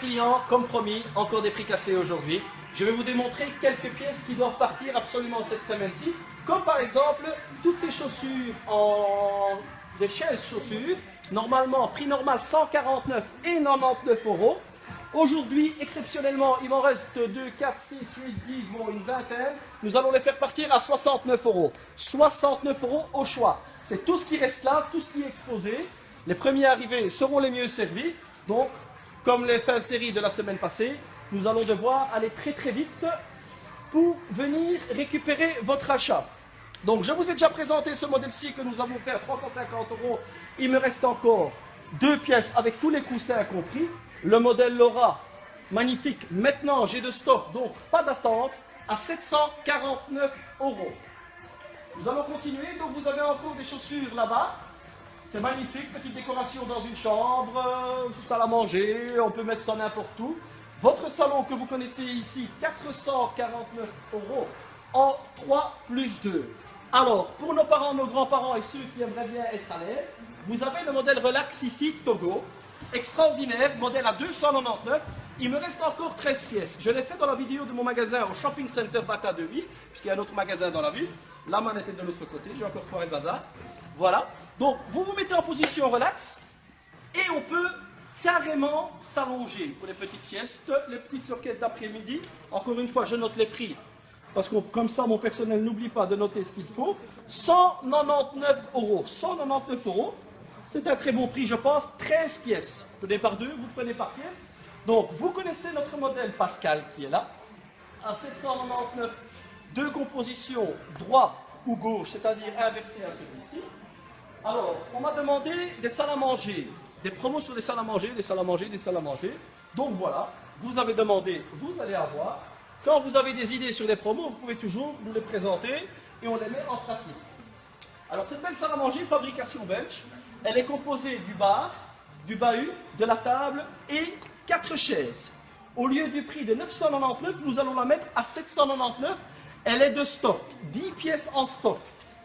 Clients, comme promis, encore des prix cassés aujourd'hui. Je vais vous démontrer quelques pièces qui doivent partir absolument cette semaine-ci, comme par exemple toutes ces chaussures des chaises chaussures, normalement prix normal 149 et 99 euros. Aujourd'hui, exceptionnellement, il m'en reste 2, 4, 6, 8, 10, bon, une vingtaine. Nous allons les faire partir à 69 euros. 69 euros au choix. C'est tout ce qui reste là, tout ce qui est exposé. Les premiers arrivés seront les mieux servis. Donc, comme les fins de série de la semaine passée, nous allons devoir aller très très vite pour venir récupérer votre achat. Donc, je vous ai déjà présenté ce modèle-ci que nous avons fait à 350 euros. Il me reste encore 2 pièces avec tous les coussins compris. Le modèle Laura, magnifique. Maintenant, j'ai de stock, donc pas d'attente, à 749 euros. Nous allons continuer. Donc, vous avez encore des chaussures là-bas. C'est magnifique, petite décoration dans une chambre, salle à manger, on peut mettre ça n'importe où. Votre salon que vous connaissez ici, 449 euros en 3 plus 2. Alors, pour nos parents, nos grands-parents et ceux qui aimeraient bien être à l'aise, vous avez le modèle Relax ici, Togo. Extraordinaire, modèle à 299. Il me reste encore 13 pièces. Je l'ai fait dans la vidéo de mon magasin au Shopping Center Bata de Vie, puisqu'il y a un autre magasin dans la ville. La manne était de l'autre côté, j'ai encore foiré le bazar. Voilà. Donc, vous vous mettez en position relax et on peut carrément s'allonger pour les petites siestes, les petites soquettes d'après-midi. Encore une fois, je note les prix parce que comme ça, mon personnel n'oublie pas de noter ce qu'il faut. 199 euros. 199 euros. C'est un très bon prix, je pense. 13 pièces. Prenez par 2, vous prenez par pièce. Donc, vous connaissez notre modèle Pascal qui est là. À 799, 2 compositions, droit ou gauche, c'est-à-dire inversé à celui-ci. Alors, on m'a demandé des salles à manger, des promos sur des salles à manger, des salles à manger, des salles à manger. Donc voilà, vous avez demandé, vous allez avoir. Quand vous avez des idées sur des promos, vous pouvez toujours nous les présenter et on les met en pratique. Alors, cette belle salle à manger, fabrication belge, elle est composée du bar, du bahut, de la table et 4 chaises. Au lieu du prix de 999, nous allons la mettre à 799. Elle est de stock, 10 pièces en stock.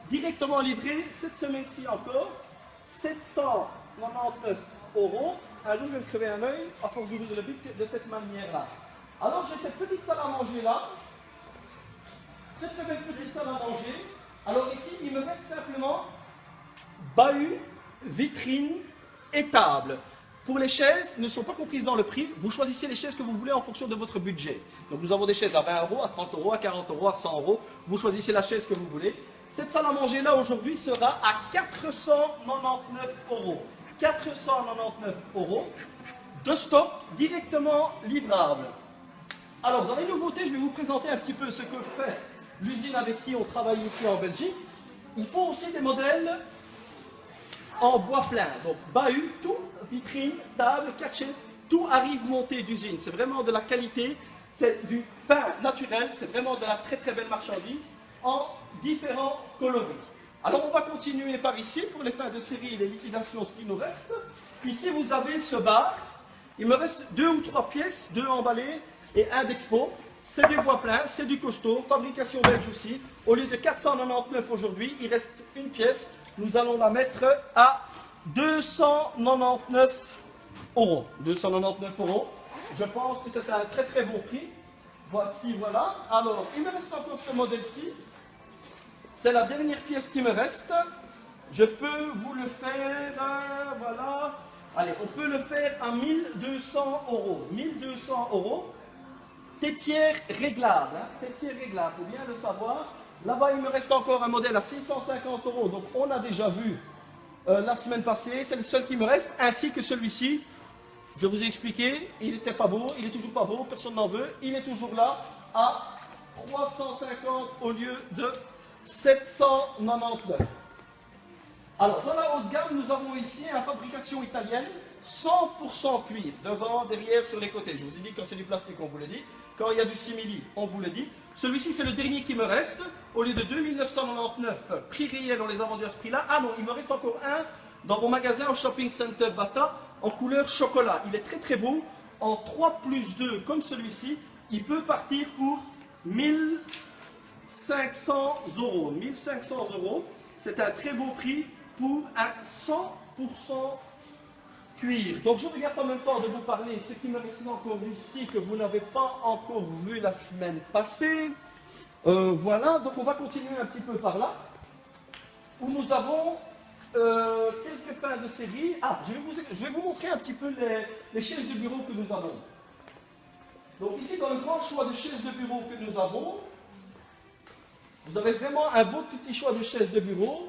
Directement livré, cette semaine-ci encore, 799 euros. Un jour, je vais me crever un œil à force d'ouvrir le but de cette manière-là. Alors, j'ai cette petite salle à manger là. Très très belle petite salle à manger. Alors ici, il me reste simplement bahut, vitrine et table. Pour les chaises, ne sont pas comprises dans le prix. Vous choisissez les chaises que vous voulez en fonction de votre budget. Donc, nous avons des chaises à 20 euros, à 30 euros, à 40 euros, à 100 euros. Vous choisissez la chaise que vous voulez. Cette salle à manger là aujourd'hui sera à 499 euros. 499 euros de stock directement livrable. Alors dans les nouveautés, je vais vous présenter un petit peu ce que fait l'usine avec qui on travaille ici en Belgique. Ils font aussi des modèles en bois plein. Donc bahut, tout, vitrine, table, 4 chaises, tout arrive monté d'usine. C'est vraiment de la qualité, c'est du pain naturel, c'est vraiment de la très très belle marchandise en différents coloris. Alors on va continuer par ici pour les fins de série et les liquidations, ce qui nous reste. Ici vous avez ce bar. Il me reste 2 ou 3 pièces, 2 emballées et 1 d'expo. C'est du bois plein, c'est du costaud, fabrication belge aussi. Au lieu de 499 aujourd'hui, il reste une pièce. Nous allons la mettre à 299 euros. 299 euros. Je pense que c'est un très très bon prix. Voici, voilà. Alors, il me reste encore ce modèle-ci. C'est la dernière pièce qui me reste. Je peux vous le faire, voilà. Allez, on peut le faire à 1200 euros. 1200 euros. Tétière réglable. Tétière réglable, il faut bien le savoir. Là-bas, il me reste encore un modèle à 650 euros. Donc, on a déjà vu la semaine passée. C'est le seul qui me reste, ainsi que celui-ci. Je vous ai expliqué, il n'était pas beau, il est toujours pas beau, personne n'en veut. Il est toujours là à 350 au lieu de 799. Alors, dans la haute gamme, nous avons ici une fabrication italienne, 100% cuir, devant, derrière, sur les côtés. Je vous ai dit, quand c'est du plastique, on vous le dit. Quand il y a du simili, on vous le dit. Celui-ci, c'est le dernier qui me reste. Au lieu de 2999, prix réel, on les a vendus à ce prix-là. Ah non, il me reste encore un dans mon magasin au Shopping Center Bata, en couleur chocolat. Il est très très beau, en 3 plus 2, comme celui-ci. Il peut partir pour 1500 euros. 1500 euros, c'est un très beau prix pour un 100% cuir. Donc je regarde en même temps de vous parler ce qui me reste encore ici que vous n'avez pas encore vu la semaine passée. Voilà, donc on va continuer un petit peu par là, où nous avons quelques fins de série. Ah, je vais vous montrer un petit peu les chaises de bureau que nous avons. Donc ici, dans le grand choix de chaises de bureau que nous avons, vous avez vraiment un beau petit choix de chaises de bureau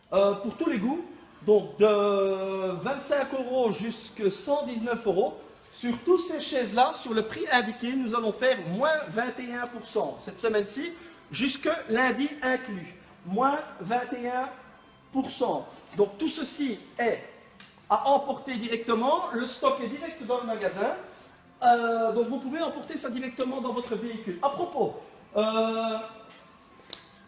pour tous les goûts. Donc de 25 € jusqu'à 119 €. Sur toutes ces chaises-là, sur le prix indiqué, nous allons faire moins 21% cette semaine-ci, jusque lundi inclus. Moins 21%. Donc tout ceci est à emporter directement. Le stock est direct dans le magasin. Donc vous pouvez emporter ça directement dans votre véhicule. À propos,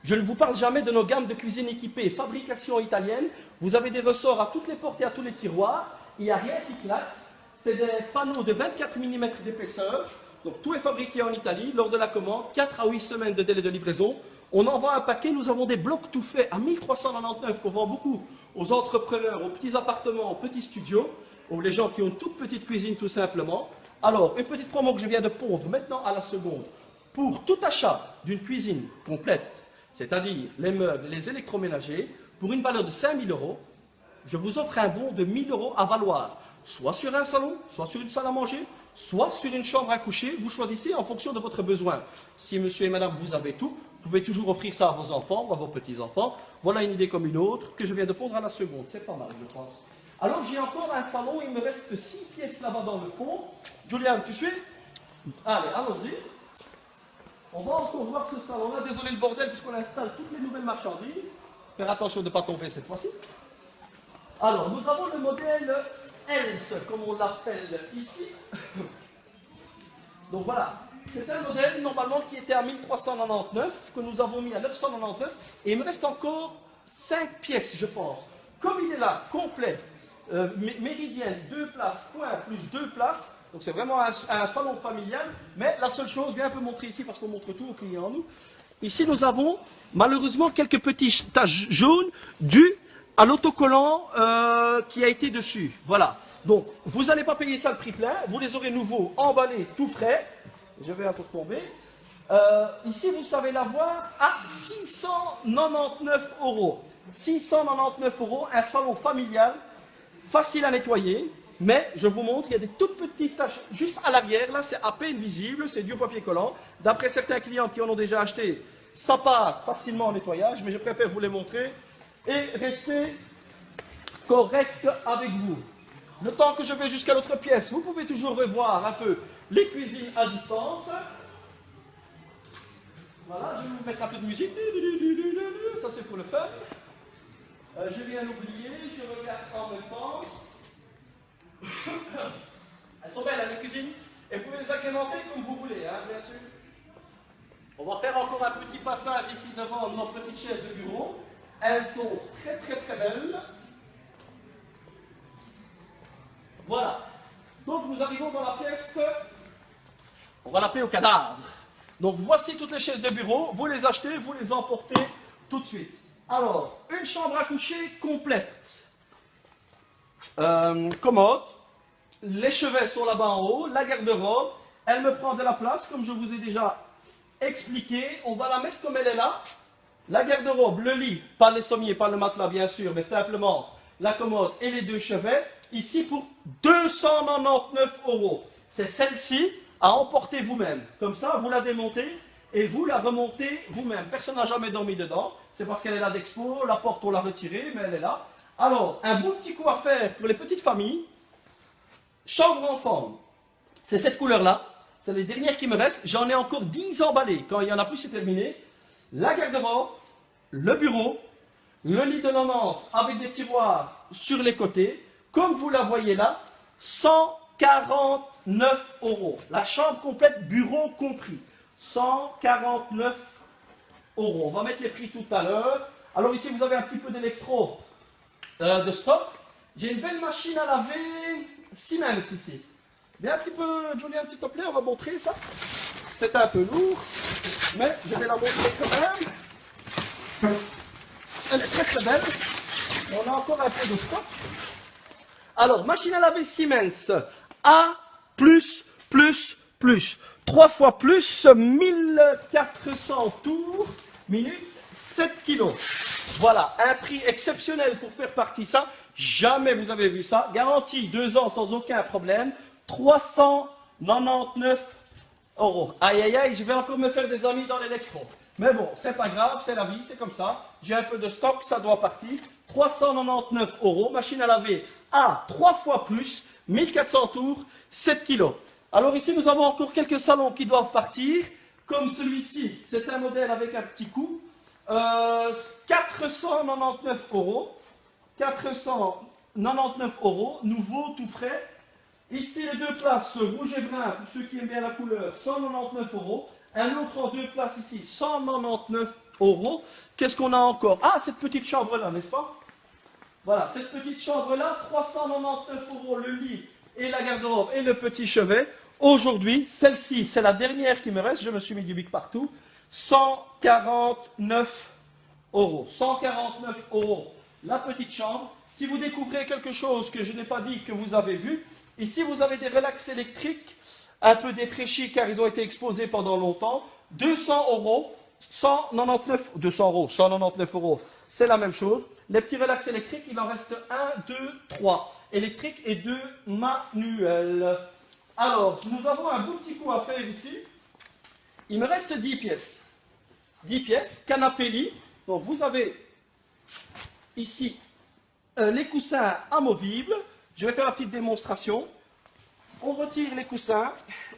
je ne vous parle jamais de nos gammes de cuisine équipées, fabrication italienne. Vous avez des ressorts à toutes les portes et à tous les tiroirs. Il n'y a rien qui claque. C'est des panneaux de 24 mm d'épaisseur. Donc tout est fabriqué en Italie. Lors de la commande, 4 à 8 semaines de délai de livraison. On envoie un paquet. Nous avons des blocs tout faits à 1399 qu'on vend beaucoup aux entrepreneurs, aux petits appartements, aux petits studios, ou les gens qui ont une toute petite cuisine tout simplement. Alors, une petite promo que je viens de pondre maintenant à la seconde. Pour tout achat d'une cuisine complète, c'est-à-dire les meubles, les électroménagers, pour une valeur de 5 000 €, je vous offre un bon de 1 000 € à valoir, soit sur un salon, soit sur une salle à manger, soit sur une chambre à coucher. Vous choisissez en fonction de votre besoin. Si monsieur et madame, vous avez tout, vous pouvez toujours offrir ça à vos enfants ou à vos petits-enfants. Voilà une idée comme une autre que je viens de pondre à la seconde. C'est pas mal, je pense. Alors, j'ai encore un salon, il me reste 6 pièces là-bas dans le fond. Julian, tu suis? Allez, allons-y. On va encore voir ce salon-là. Désolé le bordel, puisqu'on installe toutes les nouvelles marchandises. Faire attention de ne pas tomber cette fois-ci. Alors, nous avons le modèle ELS, comme on l'appelle ici. Donc voilà, c'est un modèle normalement qui était à 1399, que nous avons mis à 999. Et il me reste encore 5 pièces, je pense. Comme il est là, complet, méridienne, 2 places, point, plus 2 places. Donc c'est vraiment un salon familial. Mais la seule chose, viens un peu montrer ici, parce qu'on montre tout aux clients, nous. Ici, nous avons malheureusement quelques petites taches jaunes dues à l'autocollant qui a été dessus. Voilà. Donc, vous n'allez pas payer ça le prix plein. Vous les aurez nouveaux, emballés, tout frais. Je vais un peu tomber. Ici, vous savez l'avoir à 699 €. 699 €, un salon familial, facile à nettoyer. Mais je vous montre, il y a des toutes petites taches juste à l'arrière. Là, c'est à peine visible, c'est du papier collant. D'après certains clients qui en ont déjà acheté, ça part facilement en nettoyage. Mais je préfère vous les montrer et rester correct avec vous. Le temps que je vais jusqu'à l'autre pièce, vous pouvez toujours revoir un peu les cuisines à distance. Voilà, je vais vous mettre un peu de musique. Ça, c'est pour le fun. Je viens d'oublier, je regarde en même temps. Elles sont belles, les cuisines. Et vous pouvez les agrémenter comme vous voulez, hein, bien sûr. On va faire encore un petit passage ici devant nos petites chaises de bureau. Elles sont très très très belles. Voilà. Donc nous arrivons dans la pièce, on va l'appeler au cadavre. Donc voici toutes les chaises de bureau. Vous les achetez, vous les emportez tout de suite. Alors, une chambre à coucher complète. Commode, les chevets sont là-bas en haut, la garde-robe, elle me prend de la place, comme je vous ai déjà expliqué. On va la mettre comme elle est là. La garde-robe, le lit, pas les sommiers, pas le matelas bien sûr, mais simplement la commode et les 2 chevets, ici pour 299 €. C'est celle-ci à emporter vous-même. Comme ça, vous la démontez et vous la remontez vous-même. Personne n'a jamais dormi dedans, c'est parce qu'elle est là d'expo, la porte on l'a retirée, mais elle est là. Alors, un bon petit coup à faire pour les petites familles. Chambre enfant, c'est cette couleur-là. C'est les dernières qui me restent. J'en ai encore 10 emballées. Quand il n'y en a plus, c'est terminé. La garde-robe, le bureau, le lit de 90 avec des tiroirs sur les côtés. Comme vous la voyez là, 149 €. La chambre complète, bureau compris. 149 €. On va mettre les prix tout à l'heure. Alors ici, vous avez un petit peu d'électro de stock. J'ai une belle machine à laver Siemens ici. Viens un petit peu, Julian, s'il te plaît, on va montrer ça. C'est un peu lourd, mais je vais la montrer quand même. Elle est très très belle. On a encore un peu de stock. Alors, machine à laver Siemens. A, plus. 3 fois plus, 1400 tours, minute, 7 kilos. Voilà, un prix exceptionnel pour faire partie ça. Jamais vous avez vu ça. Garantie 2 ans sans aucun problème. 399 euros. Aïe, aïe, aïe, je vais encore me faire des amis dans l'électron. Mais bon, c'est pas grave, c'est la vie, c'est comme ça. J'ai un peu de stock, ça doit partir. 399 euros, machine à laver à 3 fois plus, 1400 tours, 7 kilos. Alors ici, nous avons encore quelques salons qui doivent partir. Comme celui-ci, c'est un modèle avec un petit coup. 499 euros. 499 euros, nouveau, tout frais. Ici, les 2 places, rouge et brun, pour ceux qui aiment bien la couleur, 199 euros. Un autre en 2 places ici, 199 euros. Qu'est-ce qu'on a encore? Ah, cette petite chambre-là, n'est-ce pas? Voilà, cette petite chambre-là, 399 euros, le lit et la garde-robe et le petit chevet. Aujourd'hui, celle-ci, c'est la dernière qui me reste, je me suis mis du bic partout, 149 euros. 149 euros, la petite chambre. Si vous découvrez quelque chose que je n'ai pas dit, que vous avez vu, ici vous avez des relax électriques, un peu défraîchis car ils ont été exposés pendant longtemps, 200 euros, 199 euros, c'est la même chose. Les petits relax électriques, il en reste 1, 2, 3 électriques et 2 manuels. Alors, nous avons un beau petit coup à faire ici. Il me reste 10 pièces. 10 pièces, canapé lit. Donc, vous avez ici les coussins amovibles. Je vais faire la petite démonstration. On retire les coussins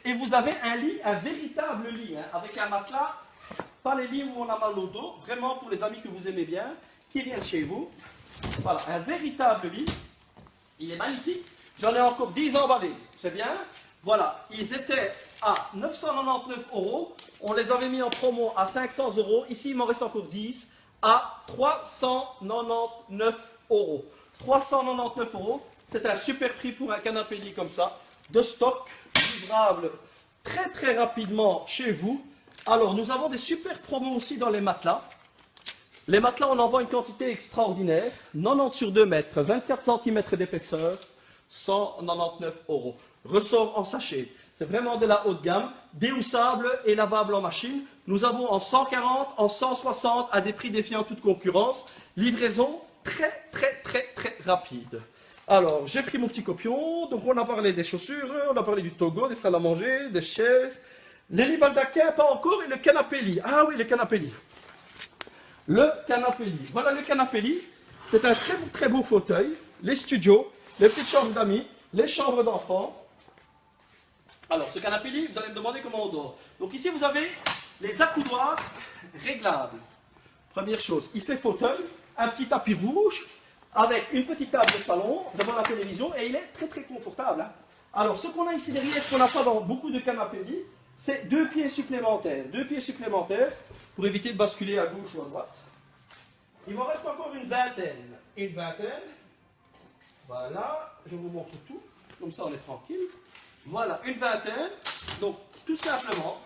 et vous avez un lit, un véritable lit, hein, avec un matelas. Pas les lits où on a mal au dos, vraiment pour les amis que vous aimez bien, qui viennent chez vous. Voilà, un véritable lit. Il est magnifique. J'en ai encore 10 emballés, c'est bien. Voilà, ils étaient à 999 euros. On les avait mis en promo à 500 euros. Ici, il m'en reste encore 10 à 399 euros. 399 euros, c'est un super prix pour un canapé lit comme ça. De stock, livrable très très rapidement chez vous. Alors, nous avons des super promos aussi dans les matelas. Les matelas, on en vend une quantité extraordinaire. 90 sur 2 mètres, 24 cm d'épaisseur, 199 euros. Ressort en sachet. C'est vraiment de la haute gamme. Déhoussable et lavable en machine. Nous avons en 140, en 160 à des prix défiant toute concurrence. Livraison très rapide. Alors, j'ai pris mon petit copion. Donc, on a parlé des chaussures, on a parlé du Togo, des salles à manger, des chaises. Les lits baldaquins, pas encore, et le canapé lit. Ah oui, le canapé lit. Le canapé lit. Voilà le canapé lit. C'est un très beau fauteuil. Les studios, les petites chambres d'amis, les chambres d'enfants. Alors, ce canapé lit, vous allez me demander comment on dort. Donc ici, vous avez les accoudoirs réglables. Première chose, il fait fauteuil, un petit tapis rouge, avec une petite table de salon devant la télévision, et il est très confortable. Hein. Alors, ce qu'on a ici derrière, qu'on n'a pas dans beaucoup de canapés lits, c'est 2 pieds supplémentaires. 2 pieds supplémentaires pour éviter de basculer à gauche ou à droite. Il m'en reste encore une vingtaine. Une vingtaine. Voilà, je vous montre tout. Comme ça, on est tranquille. Voilà, une vingtaine. Donc, tout simplement,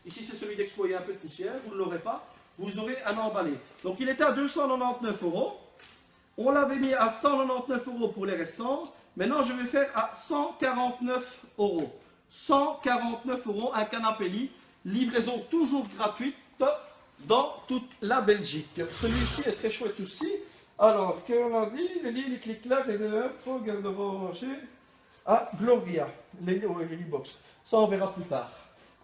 ici c'est celui d'Expo, il y a un peu de poussière, vous ne l'aurez pas. Vous aurez un emballé. Donc, il était à 299 euros. On l'avait mis à 199 euros pour les restants. Maintenant, je vais faire à 149 euros. 149 euros, un canapé lit, livraison toujours gratuite dans toute la Belgique. Celui-ci est très chouette aussi. Alors, qu'on a dit, le lit, les clics-clacs, les pour garde-robe branché à Gloria, les lit box. Ça, on verra plus tard.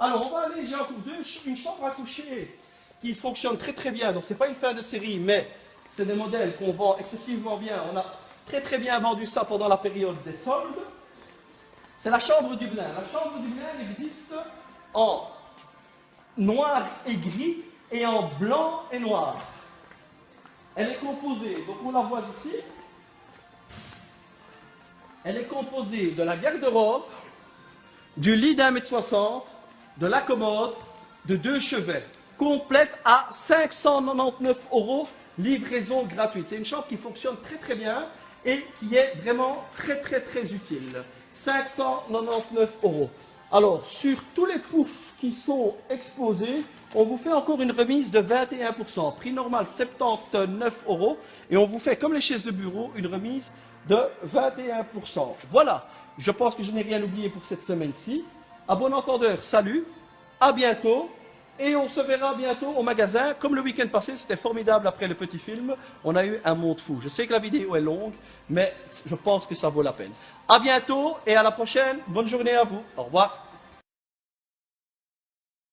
Alors, on va aller, j'ai encore une chambre à coucher qui fonctionne très bien. Donc, ce n'est pas une fin de série, mais c'est des modèles qu'on vend excessivement bien. On a très bien vendu ça pendant la période des soldes. C'est la chambre du Dublin. La chambre du Dublin existe en noir et gris et en blanc et noir. Elle est composée, donc on la voit ici, elle est composée de la garde-robe, du lit d'1,60 m, de la commode, de 2 chevets, complète à 599 euros, livraison gratuite. C'est une chambre qui fonctionne très bien et qui est vraiment très utile. 599 euros. Alors, sur tous les poufs qui sont exposés, on vous fait encore une remise de 21%. Prix normal 79 € et on vous fait, comme les chaises de bureau, une remise de 21%. Voilà, je pense que je n'ai rien oublié pour cette semaine-ci. À bon entendeur, salut, à bientôt. Et on se verra bientôt au magasin. Comme le week-end passé, c'était formidable après le petit film. On a eu un monde fou. Je sais que la vidéo est longue, mais je pense que ça vaut la peine. À bientôt et à la prochaine. Bonne journée à vous. Au revoir.